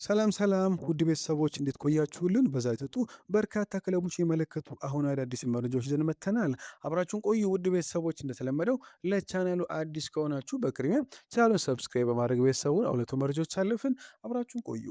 ሰላም ሰላም ውድ ቤተሰቦች እንዴት ቆያችሁልን? በዛሬው ጥጡ በርካታ ክለቦች የመለከቱ አሁን አዳዲስ መረጃዎች ይዘን መጥተናል። አብራችሁን ቆዩ ውድ ቤተሰቦች። እንደተለመደው ለቻናሉ አዲስ ከሆናችሁ በቅድሚያ ቻናሉን ሰብስክራይብ በማድረግ ቤተሰቡን ሁለቱ መረጃዎች አለፍን። አብራችሁን ቆዩ።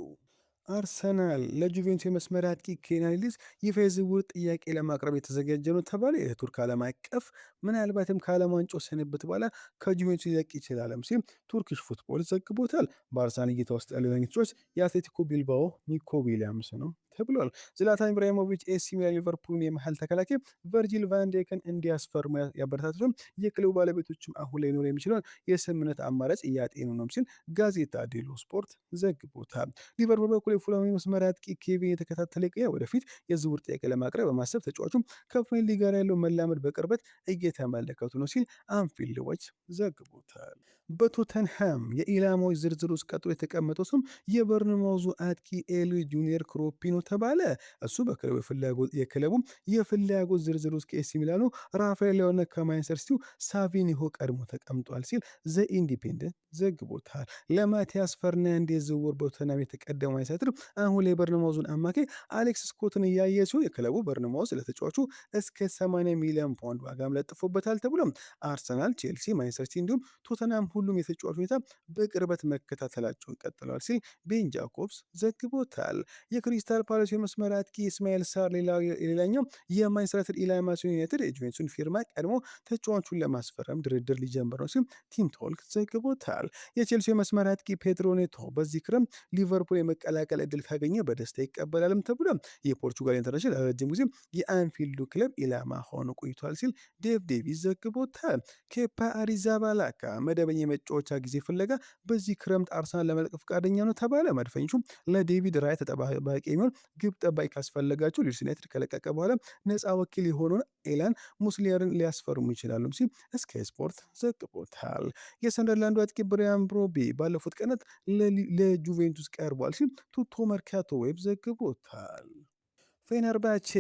አርሰናል ለጁቬንቱስ የመስመር አጥቂ ኬnan ይልዲዝ ይፋ የዝውውር ጥያቄ ለማቅረብ የተዘጋጀ ነው ተባለ። የቱርክ ዓለም አቀፍ ምናልባትም ከዓለም ዋንጫው ስንብት በኋላ ከጁቬንቱስ ሊለቅ ይችላል ሲል ቱርኪሽ ፉትቦል ዘግቦታል። በአርሰናል እይታ ውስጥ ያለው ተጫዋች የአትሌቲኮ ቢልባኦ ኒኮ ዊሊያምስ ነው ተብሏል። ዝላታን ኢብራሂሞቪች ኤሲ ሚላን ሊቨርፑልን የመሃል ተከላካይ ቨርጂል ቫንዴከን እንዲያስፈርሙ ያበረታቱም የክለቡ ባለቤቶችም አሁን ላይ ሊኖር የሚችለውን የስምምነት አማራጭ እያጤኑ ነው ሲል ጋዜጣ ዴሎ ስፖርት ዘግቦታል። ሊቨርፑል በኩል የፉላሙ መስመር አጥቂ ኬቪን የተከታተለ ይገኛል። ወደፊት የዝውውር ጥያቄ ለማቅረብ በማሰብ ተጫዋቹም ከፍሬንሊ ጋር ያለው መላመድ በቅርበት እየተመለከቱ ነው ሲል አንፊልድ ዋች ዘግቦታል። በቶተንሃም የኢላማዎች ዝርዝር ውስጥ ቀጥሎ የተቀመጠው ስም የበርንማውዙ አጥቂ ኤሊ ጁኒየር ክሮፒኖ ተባለ። እሱ የክለቡ የፍላጎት ዝርዝር ውስጥ ከኤሲ ሚላኑ ራፋኤል ሊያውና ከማንቸስተር ሲቲው ሳቪኒሆ ቀድሞ ተቀምጧል ሲል ዘ ኢንዲፔንደንት ዘግቦታል። ለማቲያስ ፈርናንዴዝ ዝውውር በቶተንሃም የተቀደመው አይሰጥር አሁን ላይ በርንማውዙን አማካይ አሌክስ ስኮትን እያየ ሲሆን የክለቡ በርንማውዝ ለተጫዋቹ እስከ 80 ሚሊዮን ፓውንድ ዋጋም ለጥፎበታል ተብሎ አርሰናል፣ ቼልሲ፣ ማንቸስተር ሲቲ እንዲሁም ቶተንሃም ሁሉም የተጫዋቹ ሁኔታ በቅርበት መከታተላቸውን ቀጥለዋል ሲል ቤን ጃኮብስ ዘግቦታል። የክሪስታል ፓላስ የመስመር አጥቂ ኢስማኤል ሳር ሌላኛው የማንቸስተር ኢላማ ሲሆን ዩናይትድ የጁቬንቱስን ፊርማ ቀድሞ ተጫዋቹን ለማስፈረም ድርድር ሊጀምር ነው ሲል ቲም ቶልክ ዘግቦታል። የቼልሲ የመስመር አጥቂ ፔድሮ ኔቶ በዚህ ክረምት ሊቨርፑል የመቀላቀል እድል ካገኘ በደስታ ይቀበላልም ተብሎ የፖርቹጋል ኢንተርናሽናል ለረጅም ጊዜ የአንፊልዱ ክለብ ኢላማ ሆኖ ቆይቷል ሲል ዴቭ ዴቪስ ዘግቦታል። ኬፓ አሪዛባላጋ መደበኛ የመጫወቻ ጊዜ ፍለጋ በዚህ ክረምት አርሰናል ለመልቀቅ ፈቃደኛ ነው ተባለ። መድፈኞቹ ለዴቪድ ራይ ተጠባባቂ የሚሆን ግብ ጠባቂ ካስፈለጋቸው ሊድስ ዩናይትድ ከለቀቀ በኋላ ነፃ ወኪል የሆነውን ኤላን ሙስሊየርን ሊያስፈርሙ ይችላሉ ሲል ስካይ ስፖርት ዘግቦታል። የሰንደርላንዱ አጥቂ ብሪያን ብሮቢ ባለፉት ቀናት ለጁቬንቱስ ቀርቧል ሲል ቱቶ መርካቶ ዌብ ዘግቦታል። ፌነርባቼ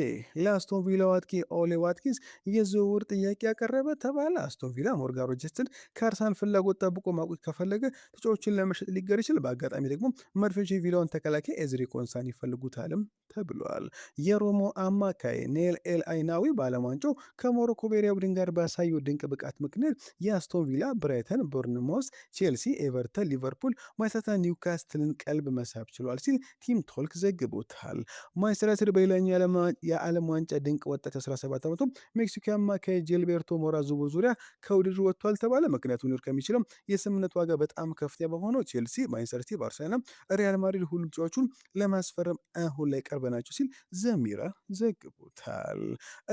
ለአስቶን ቪላ አጥቂ ኦሌ ዋትኪንስ የዝውውር ጥያቄ ያቀረበ ተባለ። አስቶን ቪላ ሞርጋን ሮጀርስን ከአርሰናል ፍላጎት ጠብቆ ማቆየት ከፈለገ ተጫዋቾችን ለመሸጥ ሊገር ይችላል። በአጋጣሚ ደግሞ መድፈኞች የቪላውን ተከላካይ ኤዝሪ ኮንሳን ይፈልጉታልም ተብሏል። የሮሞ አማካይ ኔል ኤል አይናዊ በዓለም ዋንጫው ከሞሮኮ ብሔራዊ ቡድን ጋር ባሳየው ድንቅ ብቃት ምክንያት የአስቶን ቪላ፣ ብራይተን፣ ቦርንማውስ፣ ቼልሲ፣ ኤቨርተን፣ ሊቨርፑል፣ ማንቸስተር ኒውካስትልን ቀልብ መሳብ ችሏል ሲል ቲም ቶልክ ዘግቦታል። ማንቸስተር ዩናይትድ በሌላኛው የዓለም ዋንጫ ድንቅ ወጣት 17 ዓመቱ ሜክሲኮ አማካይ ጂልቤርቶ ሞራ ዝውውር ዙሪያ ከውድድሩ ወጥቷል ተባለ። ምክንያቱ ሊኖር ከሚችለው የስምምነት ዋጋ በጣም ከፍተኛ በሆነው ቼልሲ፣ ማንቸስተር ሲቲ፣ ባርሴሎና፣ ሪያል ማድሪድ ሁሉ ተጫዋቹን ለማስፈረም አሁን ላይ ቀርበ ናቸው ሲል ዘሚራ ዘግቦታል።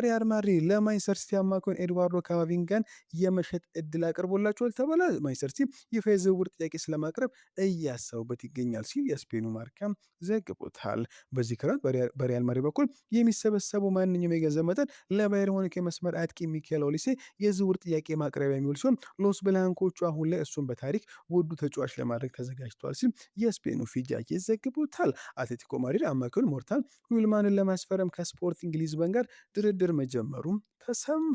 ሪያል ማድሪድ ለማንቸስተር ሲቲ አማካዩን ኤድዋርዶ ካማቪንጋን የመሸጥ እድል አቅርቦላቸዋል ተባለ። ማንቸስተር ሲቲ ይፋ የዝውውር ጥያቄ ስለማቅረብ እያሰቡበት ይገኛል ሲል የስፔኑ ማርካ ዘግቦታል። በዚህ ክረምት በሪያል ማድሪድ በኩል የሚሰበሰቡ ማንኛውም የገንዘብ መጠን ለባየር ሙኒክ የመስመር አጥቂ ሚኬል ኦሊሴ የዝውውር ጥያቄ ማቅረቢያ የሚውል ሲሆን ሎስ ብላንኮቹ አሁን ላይ እሱን በታሪክ ውዱ ተጫዋች ለማድረግ ተዘጋጅተዋል ሲል የስፔኑ ፊጃኬ ዘግቦታል። አትሌቲኮ ማድሪድ አማካዩን ሞርታል ዊልማንን ለማስፈረም ከስፖርቲንግ ሊዝበን ጋር ድርድር መጀመሩም ተሰማ።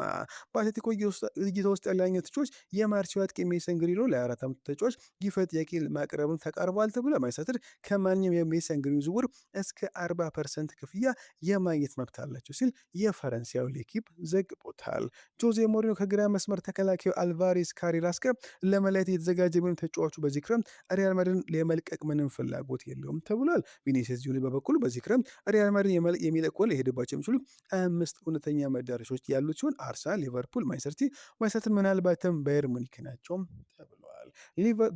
በአትሌቲኮ እይታ ውስጥ ያለኛው ተጫዋች የማርሲያው አጥቂ ሜሰን ግሪኖ ለ24 ዓመቱ ተጫዋች ይፋ ጥያቄ ማቅረብን ተቃርቧል ተብሎ ማንቸስተር ከማንኛውም የሜሰን ግሪኖ ዝውውር እስከ 40% ክፍያ የማግኘት መብት አላቸው ሲል የፈረንሳዩ ሌኪፕ ዘግቦታል። ጆዜ ሞሪኖ ከግራ መስመር ተከላካዩ አልቫሬስ ካሬራስ ጋር ለመለያየት የተዘጋጀ ቢሆንም ተጫዋቹ በዚህ ክረምት ሪያል ማድሪድን የመልቀቅ ምንም ፍላጎት የለውም ተብሏል። ቪኒሲየስ ጁኒየር በበኩሉ በዚህ ክረምት ሪያል ማድሪድ የሚለቁ ሊሄድባቸው የሚችሉ 5 እውነተኛ መዳረሻዎች ያሉት ሲሆን አርሰናል፣ ሊቨርፑል፣ ማንቸስተር ሲቲ፣ ማንቸስተር ምናልባትም ባየር ሙኒክ ናቸው ተብሏል።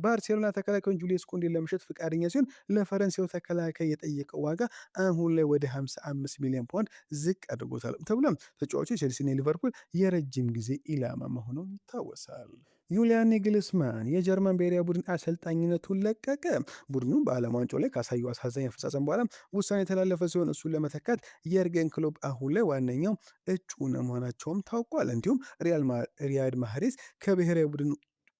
ባርሴሎና ተከላካዩን ጁሊየስ ኩንዴን ለመሸጥ ፈቃደኛ ሲሆን ለፈረንሳዩ ተከላካይ የጠየቀው ዋጋ አሁን ላይ ወደ 55 ሚሊዮን ፓውንድ ዝቅ አድርጎታል ተብሏል። ተጫዋቹ ቼልሲና ሊቨርፑል የረጅም ጊዜ ኢላማ መሆኑ ይታወሳል። ዩሊያን ናግልስማን የጀርመን ብሔራዊ ቡድን አሰልጣኝነቱን ለቀቀ። ቡድኑ በዓለም ዋንጫው ላይ ካሳየው አሳዛኝ አፈጻጸም በኋላ ውሳኔ የተላለፈ ሲሆን እሱን ለመተካት የርገን ክሎፕ አሁን ላይ ዋነኛው እጩ መሆናቸውም ታውቋል። እንዲሁም ሪያድ ማህሬዝ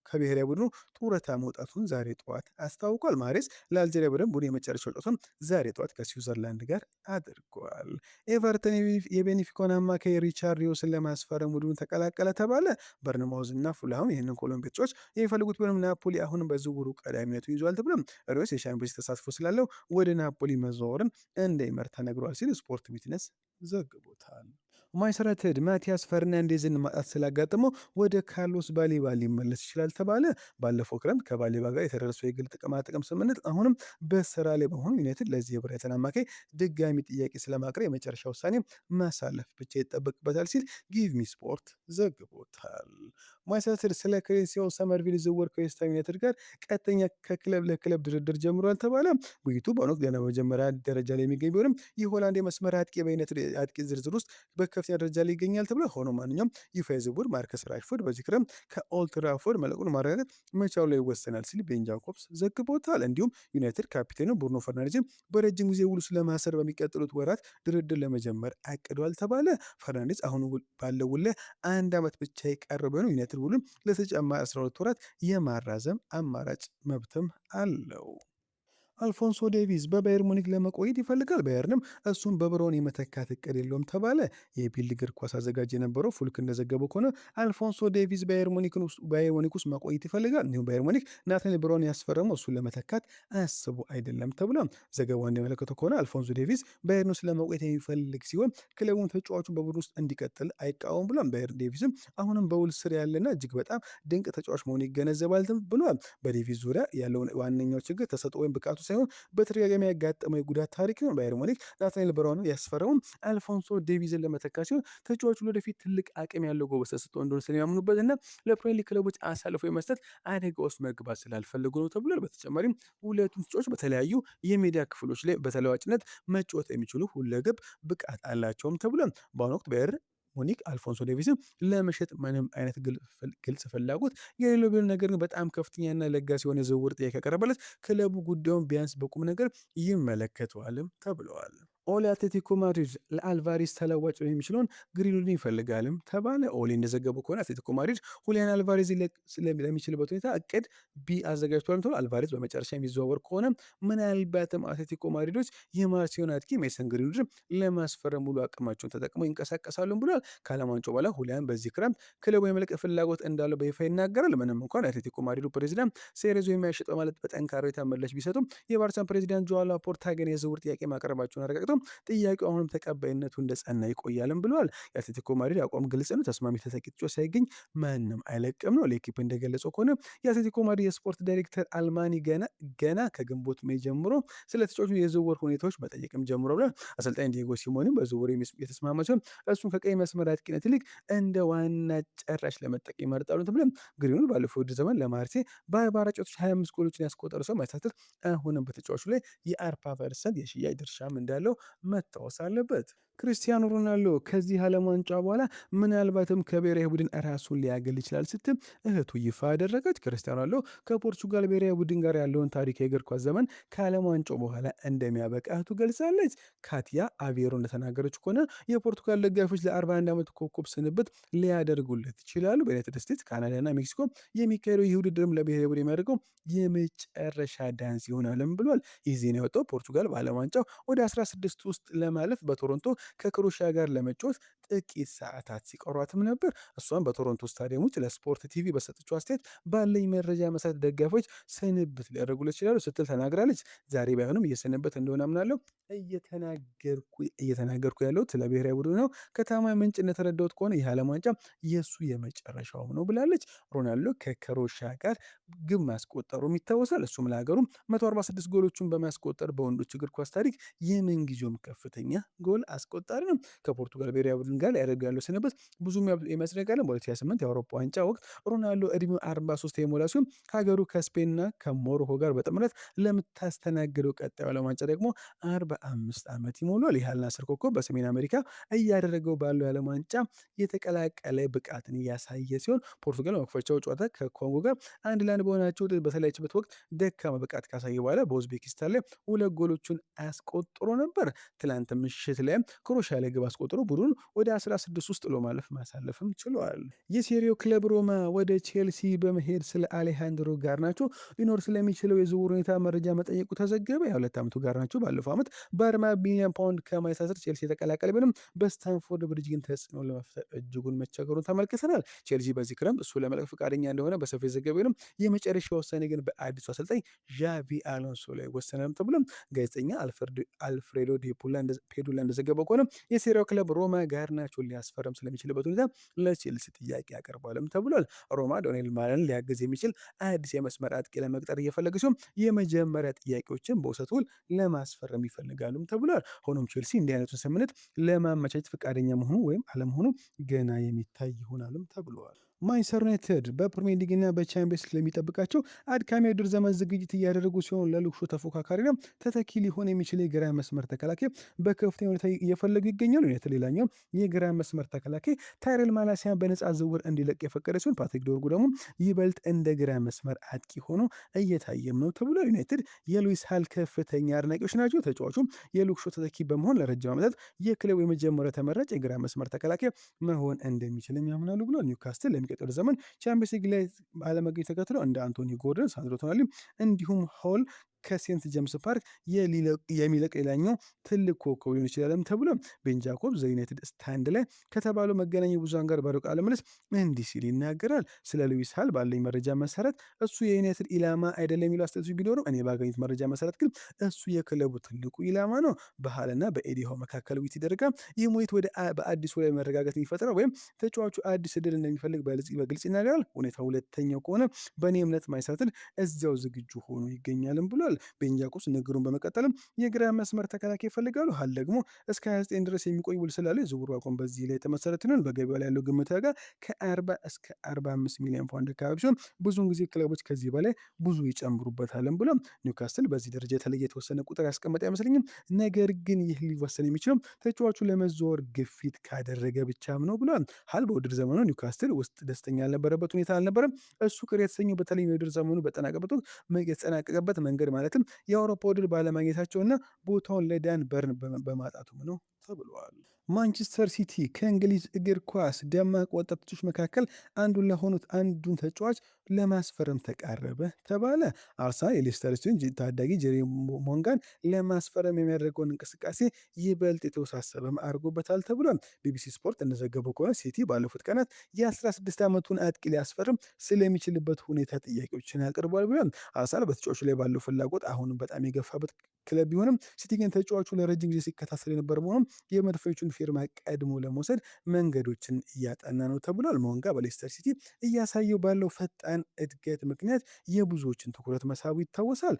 ከብሔራዊ ቡድኑ ጡረታ መውጣቱን ዛሬ ጠዋት አስታውቋል። ማሬስ ለአልጄሪያ ቡድን የመጨረሻው ጨዋታውን ዛሬ ጠዋት ከስዊዘርላንድ ጋር አድርጓል። ኤቨርተን የቤኒፊካውን አማካይ ሪቻርሊዮስን ለማስፈረም ቡድኑን ተቀላቀለ ተባለ። በርንማውዝ እና ፉልሃም ይህንን ኮሎምቢያ ተጫዋች የሚፈልጉት ቢሆንም ናፖሊ አሁንም በዝውውሩ ቀዳሚነቱን ይዟል ተብሏል። ሪዮስ የሻምፒዮንስ ተሳትፎ ስላለው ወደ ናፖሊ መዘዋወርን እንደሚመርጥ ተነግሯል ሲል ስፖርት ቢትነስ ዘግቦታል። ማንቸስተር ዩናይትድ ማቲያስ ፈርናንዴዝን ማጣት ስላጋጠመው ወደ ካርሎስ ባሌባ ሊመለስ ይችላል ተባለ። ባለፈው ክረምት ከባሌባ ጋር የተደረሰው የግል ጥቅማጥቅም ስምምነት አሁንም በስራ ላይ በመሆኑ ዩናይትድ ለዚህ የብራይተን አማካይ ድጋሚ ጥያቄ ስለማቅረብ የመጨረሻ ውሳኔ ማሳለፍ ብቻ ይጠበቅበታል ሲል ጊቭ ሚ ስፖርት ዘግቦታል። ማንቸስተር ዩናይትድ ስለ ክሪስቲያኖ ሰመርቪል ዝውውር ከዌስትሃም ዩናይትድ ጋር ቀጥተኛ ከክለብ ለክለብ ድርድር ጀምሯል ተባለ። ውይይቱ በአሁኑ ወቅት ገና በመጀመሪያ ደረጃ ላይ የሚገኝ ቢሆንም የሆላንድ የመስመር አጥቂ በዩናይትድ አጥቂ ዝርዝር ውስጥ በከፍተኛ ደረጃ ላይ ይገኛል ተብሎ ሆኖ ማንኛውም ይፋ ዝውውር ማርከስ ራሽፎርድ በዚህ ክረምት ከኦልድ ትራፎርድ መልቀቁን ማረጋገጥ መቻሉ ላይ ይወሰናል ሲል ቤን ጃኮብስ ዘግቦታል። እንዲሁም ዩናይትድ ካፒቴኑ ብሩኖ ፈርናንዴዝን በረጅም ጊዜ ውሉ ስለማሰር በሚቀጥሉት ወራት ድርድር ለመጀመር አቅዷል ተባለ። ፈርናንዴዝ አሁን ባለው ውል ላይ 1 ዓመት ብቻ የቀረው ቢሆንም ዩናይትድ ውሉን ለተጨማሪ 12 ወራት የማራዘም አማራጭ መብትም አለው። አልፎንሶ ዴቪዝ በባየር ሙኒክ ለመቆየት ይፈልጋል። ባየርንም እሱም በብሮን የመተካት እቅድ የለውም ተባለ። የቢልድ እግር ኳስ አዘጋጅ የነበረው ፉልክ እንደዘገበው ከሆነ አልፎንሶ ዴቪዝ ባየር ሙኒክ ውስጥ መቆየት ይፈልጋል። እንዲሁም ባየር ሙኒክ ናትናኤል ብሮን ያስፈረመው እሱን ለመተካት አስቡ አይደለም ተብሏል። ዘገባው እንደመለከተው ከሆነ አልፎንሶ ዴቪዝ ባየርን ውስጥ ለመቆየት የሚፈልግ ሲሆን ክለቡን ተጫዋቹን በቡድን ውስጥ እንዲቀጥል አይቃወም ብሏል። ባየር ዴቪዝም አሁንም በውል ስር ያለና እጅግ በጣም ድንቅ ተጫዋች መሆኑ ይገነዘባል ብሏል። በዴቪዝ ዙሪያ ያለውን ዋነኛው ችግር ተሰጥኦ ወይም ብቃቱ ሳይሆን በተደጋጋሚ ያጋጠመው የጉዳት ታሪክ ነው። ባየር ሙኒክ ናትናኤል ብራውን ያስፈረመው አልፎንሶ ዴቪዝን ለመተካት ሲሆን ተጫዋቹ ወደፊት ትልቅ አቅም ያለው ጎበዝ ተሰጥኦ እንደሆነ ስለሚያምኑበት እና ለፕሪሚየር ሊግ ክለቦች አሳልፎ የመስጠት አደጋ ውስጥ መግባት ስላልፈለጉ ነው ተብሏል። በተጨማሪም ሁለቱም ተጫዋቾች በተለያዩ የሜዳ ክፍሎች ላይ በተለዋጭነት መጫወት የሚችሉ ሁለገብ ብቃት አላቸውም ተብሏል። በአሁኑ ወቅት ባየር ሙኒክ አልፎንሶ ዴቪስን ለመሸጥ ምንም አይነት ግልጽ ፍላጎት የሌለው ቢሆን ነገር ግን በጣም ከፍተኛና ለጋስ የሆነ ዝውውር ጥያቄ ያቀረበለት ክለቡ ጉዳዩን ቢያንስ በቁም ነገር ይመለከተዋልም ተብለዋል። ኦሌ አትሌቲኮ ማድሪድ ለአልቫሬዝ ተለዋጭ የሚችለውን ግሪንውድን ይፈልጋልም ተባለ። ኦሌ እንደዘገበው ከሆነ አትሌቲኮ ማድሪድ ሁሊያን አልቫሬዝ ለሚችልበት ሁኔታ እቅድ ቢ አዘጋጅቷል ተብሏል። አልቫሬዝ በመጨረሻ የሚዘዋወር ከሆነ ምናልባትም አትሌቲኮ ማድሪዶች የማርሴዮን አጥቂ ሜሰን ግሪንውድን ለማስፈረም ሙሉ አቅማቸውን ተጠቅመው ይንቀሳቀሳሉ ብሏል። ከዓለም ዋንጫው በኋላ ሁሊያን በዚህ ክረምት ክለቡ የመልቀቅ ፍላጎት እንዳለው በይፋ ይናገራል። ምንም እንኳን አትሌቲኮ ማድሪዱ ፕሬዚዳንት ሴሬዞ የማይሸጥ በማለት በጠንካራ ምላሽ ቢሰጡም የባርሳን ፕሬዚዳንት ጆዋን ላፖርታ ግን የዝውውር ጥያቄ ማቅረባቸውን አረጋግጠው ጥያቄው አሁንም ተቀባይነቱ እንደጸና ይቆያልም ብለዋል። የአትሌቲኮ ማድሪድ አቋም ግልጽ ነው። ተስማሚ ተተኪ ተጫዋች ሳይገኝ ማንም አይለቅም ነው። ለኤኪፕ እንደገለጸው ከሆነ የአትሌቲኮ ማድሪድ የስፖርት ዳይሬክተር አልማኒ ገና ከግንቦት ሜይ ጀምሮ ስለ ተጫዋቹ የዝውውር ሁኔታዎች መጠየቅም ጀምሮ ብሏል። አሰልጣኝ ዲየጎ ሲሞኔም በዝውውር የተስማማ ሲሆን እሱን ከቀይ መስመር አጥቂነት ይልቅ እንደ ዋና ጨራሽ ለመጠቀም ይመርጣሉ ተብሏል። ግሪንውድ ባለፈው ውድድር ዘመን ለማርሴይ በ40 ጨዋታዎች 25 ጎሎችን ያስቆጠረ ሰው ማሳተፍ አሁንም በተጫዋቹ ላይ የ40% የሽያጭ ድርሻም እንዳለው መታወስ አለበት። ክርስቲያኖ ሮናልዶ ከዚህ ዓለም ዋንጫ በኋላ ምናልባትም ከብሔራዊ ቡድን ራሱን ሊያገል ይችላል ስትል እህቱ ይፋ አደረገች። ክርስቲያኖ ሮናልዶ ከፖርቹጋል ብሔራዊ ቡድን ጋር ያለውን ታሪክ የእግር ኳስ ዘመን ከዓለም ዋንጫው በኋላ እንደሚያበቃ እህቱ ገልጻለች። ካቲያ አቬሮ እንደተናገረች ከሆነ የፖርቱጋል ደጋፊዎች ለ41 ዓመት ኮከብ ስንብት ሊያደርጉለት ይችላሉ። በዩናይትድ ስቴትስ፣ ካናዳና ሜክሲኮ የሚካሄደው ይህ ውድድርም ለብሔራዊ ቡድን የሚያደርገው የመጨረሻ ዳንስ ይሆናልም ብሏል። ይህ ዜና የወጣው ፖርቱጋል በዓለም ዋንጫው ወደ 16 ውስጥ ለማለፍ በቶሮንቶ ከክሮሺያ ጋር ለመጫወት ጥቂት ሰዓታት ሲቀሯትም ነበር። እሷም በቶሮንቶ ስታዲየም ውጭ ለስፖርት ቲቪ በሰጠችው አስተያየት ባለኝ መረጃ መሰረት ደጋፊዎች ስንብት ሊያደርጉለት ይችላሉ ስትል ተናግራለች። ዛሬ ባይሆንም እየሰነበት እንደሆነ አምናለሁ። እየተናገርኩ ያለሁት ስለ ብሔራዊ ቡድን ነው። ከታማኝ ምንጭ እንደተረዳሁት ከሆነ ይህ ዓለም ዋንጫ የእሱ የመጨረሻው ነው ብላለች። ሮናልዶ ከክሮሺያ ጋር ግብ ማስቆጠሩም ይታወሳል። እሱም ለሀገሩ 146 ጎሎቹን በማስቆጠር በወንዶች እግር ኳስ ታሪክ የምንጊዜውም ከፍተኛ ጎል አስቆጣሪ ነው። ከፖርቱጋል ብሔራዊ ቡድን ጋር ያደርግ ያለው ስንብት ብዙም የሚያስደንቅ በ2028 የአውሮፓ ዋንጫ ወቅት ሮናልዶ እድሜው 43 የሞላ ሲሆን ሀገሩ ከስፔንና ከሞሮኮ ጋር በጥምረት ለምታስተናግደው ቀጣዩ ዓለም ዋንጫ ደግሞ 45 ዓመት ይሞላል። ይህ አል ናስር ኮከብ በሰሜን አሜሪካ እያደረገው ባለው የዓለም ዋንጫ የተቀላቀለ ብቃትን እያሳየ ሲሆን ፖርቱጋል መክፈቻው ጨዋታ ከኮንጎ ጋር 1-1 በሆናቸው በተለያየችበት ወቅት ደካማ ብቃት ካሳየ በኋላ በኡዝቤኪስታን ላይ 2 ጎሎቹን አስቆጥሮ ነበር። ትላንት ምሽት ላይ ክሮሺያ ላይ ግብ አስቆጥሮ ቡድኑን ወደ ወደ 16 ውስጥ ጥሎ ማሳለፍም ችሏል። የሴሪው ክለብ ሮማ ወደ ቼልሲ በመሄድ ስለ አሌሃንድሮ ጋርናቾ ሊኖር ስለሚችለው የዝውውር ሁኔታ መረጃ መጠየቁ ተዘገበ። የ2 ዓመቱ ጋርናቾ ባለፈው ዓመት በ40 ሚሊዮን ፓውንድ ከማንቸስተር ቼልሲ የተቀላቀለ ቢሆንም በስታንፎርድ ብሪጅ ግን ተጽዕኖ ለመፍጠር እጅጉን መቸገሩን ተመልክተናል። ቼልሲ በዚህ ክረምት እሱ ለመልቀቅ ፈቃደኛ እንደሆነ በሰፊው የዘገበ ቢሆንም የመጨረሻ ውሳኔ ግን በአዲሱ አሰልጣኝ ዣቪ አሎንሶ ላይ ወሰነም ተብሎም ጋዜጠኛ አልፍሬዶ ፔዱላ እንደዘገበው ከሆነ የሴሪያው ክለብ ሮማ ጋርናቾን ሊያስፈርም ስለሚችልበት ሁኔታ ለቼልሲ ጥያቄ ያቀርባልም ተብሏል። ሮማ ዶኔል ማለን ሊያግዝ የሚችል አዲስ የመስመር አጥቂ ለመቅጠር እየፈለገ ሲሆን የመጀመሪያ ጥያቄዎችን በውሰት ውል ለማስፈረም ይፈልጋሉም ተብሏል። ሆኖም ቼልሲ እንዲህ አይነቱን ስምምነት ለማመቻቸት ፈቃደኛ መሆኑ ወይም አለመሆኑ ገና የሚታይ ይሆናልም ተብሏል። ማንቸስተር ዩናይትድ በፕሪሚየር ሊግና በቻምፒየንስ ሊግ ለሚጠብቃቸው አድካሚ የውድድር ዘመን ዝግጅት እያደረጉ ሲሆን ለልክሾ ተፎካካሪና ተተኪ ሊሆን የሚችል የግራ መስመር ተከላካይ በከፍተኛ ሁኔታ እየፈለጉ ይገኛሉ። ዩናይትድ ሌላኛው የግራ መስመር ተከላካይ ታይረል ማላሲያን በነፃ ዝውውር እንዲለቅ የፈቀደ ሲሆን ፓትሪክ ዶርጉ ደግሞ ይበልጥ እንደ ግራ መስመር አጥቂ ሆኖ እየታየም ነው ተብሏል። ዩናይትድ የሉዊስ ሃል ከፍተኛ አድናቂዎች ናቸው። ተጫዋቹም የልክሾ ተተኪ በመሆን ለረጅም ዓመታት የክለቡ የመጀመሪያ ተመራጭ የግራ መስመር ተከላካይ መሆን እንደሚችልም ያምናሉ ብሏል። ኒውካስትል የሚቀጥለው ዘመን ቻምፒየንስ ሊግ ላይ አለመገኘት ተከትሎ እንደ አንቶኒ ጎርደን፣ ሳንድሮ ቶናሊ እንዲሁም ሆል ከሴንት ጄምስ ፓርክ የሚለቅ ሌላኛው ትልቅ ኮከብ ሊሆን ይችላልም ተብሎ ቤን ጃኮብ ዘ ዩናይትድ ስታንድ ላይ ከተባለው መገናኛ ብዙሃን ጋር ባደረገው ቃለ ምልልስ እንዲህ ሲል ይናገራል። ስለ ሉዊስ ሃል ባለኝ መረጃ መሰረት እሱ የዩናይትድ ኢላማ አይደለም የሚሉ አስተያየቶች ቢኖሩም እኔ ባገኙት መረጃ መሰረት ግን እሱ የክለቡ ትልቁ ኢላማ ነው። በሃልና በኤዲሃው መካከል ውይይት ይደረጋል። ይህም ውይይት በአዲሱ ላይ መረጋጋት የሚፈጥረው ወይም ተጫዋቹ አዲስ እድል እንደሚፈልግ በግልጽ ይናገራል። ሁኔታ ሁለተኛው ከሆነ በእኔ እምነት ማይሳትል እዚያው ዝግጁ ሆኖ ይገኛልም ብሏል። ቤን ጃኮብስ ንግሩን በመቀጠልም የግራ መስመር ተከላካይ ይፈልጋሉ። ሃል ደግሞ እስከ 29 ድረስ የሚቆይ ውል ስላለ የዝውውሩ አቋም በዚህ ላይ የተመሰረተ ነው። በገበያው ላይ ያለው ግምት ጋር ከ40 እስከ 45 ሚሊዮን ፓውንድ አካባቢ ሲሆን ብዙውን ጊዜ ክለቦች ከዚህ በላይ ብዙ ይጨምሩበታልም ብሎ ኒውካስትል በዚህ ደረጃ የተለየ የተወሰነ ቁጥር ያስቀመጠ አይመስለኝም። ነገር ግን ይህ ሊወሰን የሚችለው ተጫዋቹ ለመዘዋወር ግፊት ካደረገ ብቻም ነው ብሏል። ሃል በውድድር ዘመኑ ኒውካስትል ውስጥ ደስተኛ ያልነበረበት ሁኔታ አልነበረም። እሱ ቅር የተሰኘው በተለይ የውድድር ዘመኑ የተጠናቀቀበት መንገድ ማለትም የአውሮፓ ውድድር ባለማግኘታቸውና ቦታውን ለዳን በርን በማጣቱም ነው ተብሏል። ማንቸስተር ሲቲ ከእንግሊዝ እግር ኳስ ደማቅ ወጣቶች መካከል አንዱን ተጫዋች ለማስፈረም ተቃረበ ተባለ። አርሰናል የሌስተር ሲቲን ታዳጊ ጄሪ ሞንጋን ለማስፈረም የሚያደርገውን እንቅስቃሴ ይበልጥ የተወሳሰበም አድርጎበታል ተብሏል። ቢቢሲ ስፖርት እንደዘገበው ከሆነ ሲቲ ባለፉት ቀናት የ16 ዓመቱን አጥቂ ሊያስፈርም ስለሚችልበት ሁኔታ ጥያቄዎችን ያቀርቧል ብሏል። አርሰናል በተጫዋቹ ላይ ባለው ፍላጎት አሁንም በጣም የገፋበት ክለብ ቢሆንም ሲቲ ግን ተጫዋቹ ለረጅም ጊዜ ሲከታተል የነበረ በሆኑም የመድፈኞቹን ፊርማ ቀድሞ ለመውሰድ መንገዶችን እያጠና ነው ተብሏል። ሞንጋ በሌስተር ሲቲ እያሳየው ባለው ፈጣን እድገት ምክንያት የብዙዎችን ትኩረት መሳቡ ይታወሳል።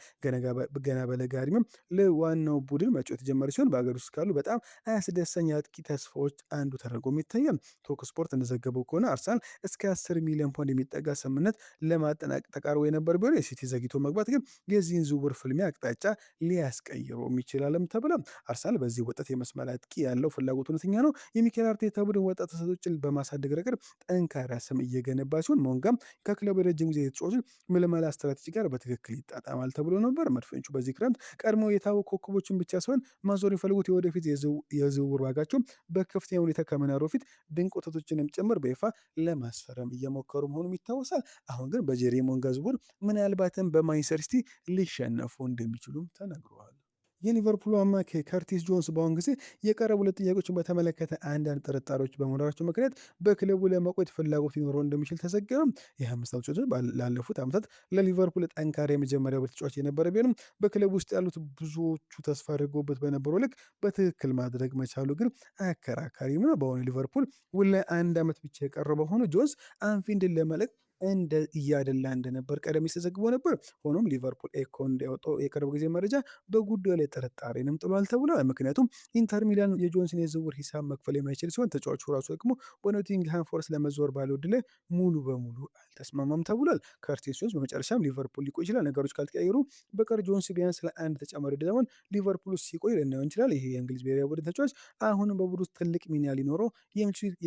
ገና በለጋ ዕድሜም ለዋናው ቡድን መጫወት የጀመረ ሲሆን በሀገር ውስጥ ካሉ በጣም አያስደሳች አጥቂ ተስፋዎች አንዱ ተደርጎም ይታያል። ቶክ ስፖርት እንደዘገበው ከሆነ አርሰናል እስከ 10 ሚሊዮን ፓውንድ የሚጠጋ ስምምነት ለማጠናቀቅ ተቃርቦ የነበር ቢሆን የሲቲ ዘግይቶ መግባት ግን የዚህን ዝውውር ፍልሚያ አቅጣጫ ሊያስቀይረውም ይችላልም ተብሏል። አርሰናል በዚህ ወጣት የመስመር አጥቂ ያለው ፍላጎት እውነተኛ ነው። የሚኬል አርቴታ ቡድን ወጣት ተሰጦችን በማሳደግ ረገድ ጠንካራ ስም እየገነባ ሲሆን ሞንጋም ከክለቡ የረጅም ጊዜ የተጫዋቾች ምልመላ ስትራቴጂ ጋር በትክክል ይጣጣማል ተብሎ ነበር። መድፈኞቹ በዚህ ክረምት ቀድሞ የታወቁ ኮከቦችን ብቻ ሳይሆን ማዞር የሚፈልጉት የወደፊት የዝውውር ዋጋቸው በከፍተኛ ሁኔታ ከመናሩ በፊት ድንቅ ወጣቶችንም ጭምር በይፋ ለማስፈረም እየሞከሩ መሆኑም ይታወሳል። አሁን ግን በጄሪ ሞንጋ ዝውውር ምናልባትም በማንቸስተር ሲቲ ሊሸነፉ እንደሚችሉም ተነግረዋል። የሊቨርፑል አማካይ ከርቲስ ጆንስ በአሁን ጊዜ የቀረቡ ሁለት ጥያቄዎችን በተመለከተ አንዳንድ ጥርጣሬዎች በመኖራቸው ምክንያት በክለቡ ለመቆየት ፍላጎት ሊኖረው እንደሚችል ተዘገበ። የ25 ዓመት ላለፉት ዓመታት ለሊቨርፑል ጠንካራ የመጀመሪያ ተጫዋች የነበረ ቢሆንም በክለቡ ውስጥ ያሉት ብዙዎቹ ተስፋ አድርገውበት በነበረው ልክ በትክክል ማድረግ መቻሉ ግን አከራካሪም ነው። በአሁኑ ሊቨርፑል ውል ላይ 1 ዓመት ብቻ የቀረበ ሆኖ ጆንስ አንፊልድን ለመለቅ እያደላ እንደነበር ቀደም ተዘግቦ ነበር። ሆኖም ሊቨርፑል ኤኮ እንዲያወጣው የቅርብ ጊዜ መረጃ በጉዳዩ ላይ ጥርጣሬንም ጥሏል ተብሏል። ምክንያቱም ኢንተር ሚላን የጆንስን የዝውውር ሂሳብ መክፈል የማይችል ሲሆን ተጫዋቹ ራሱ ደግሞ በኖቲንግሃም ፎረስት ለመዘወር ባለው ዕድል ላይ ሙሉ በሙሉ አልተስማማም ተብሏል። ከርቲስ ጆንስ በመጨረሻም ሊቨርፑል ሊቆይ ይችላል። ነገሮች ካልተቀየሩ በቀር ጆንስ ቢያንስ ለአንድ ተጨማሪ ዘመን ሊቨርፑል ውስጥ ሲቆይ ልናየው እንችላል። ይሄ የእንግሊዝ ብሔራዊ ቡድን ተጫዋች አሁንም በቡድን ውስጥ ትልቅ ሚና ሊኖረው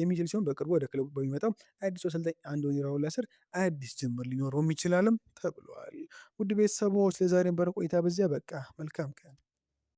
የሚችል ሲሆን በቅርቡ ወደ ክለቡ በሚመጣው አዲሱ አሰልጣኝ አንዶኒ ራውላ ስር አዲስ ጅምር ሊኖረውም ይችላልም ተብሏል። ውድ ቤተሰቦች ለዛሬ በረ ቆይታ በዚያ በቃ። መልካም ቀን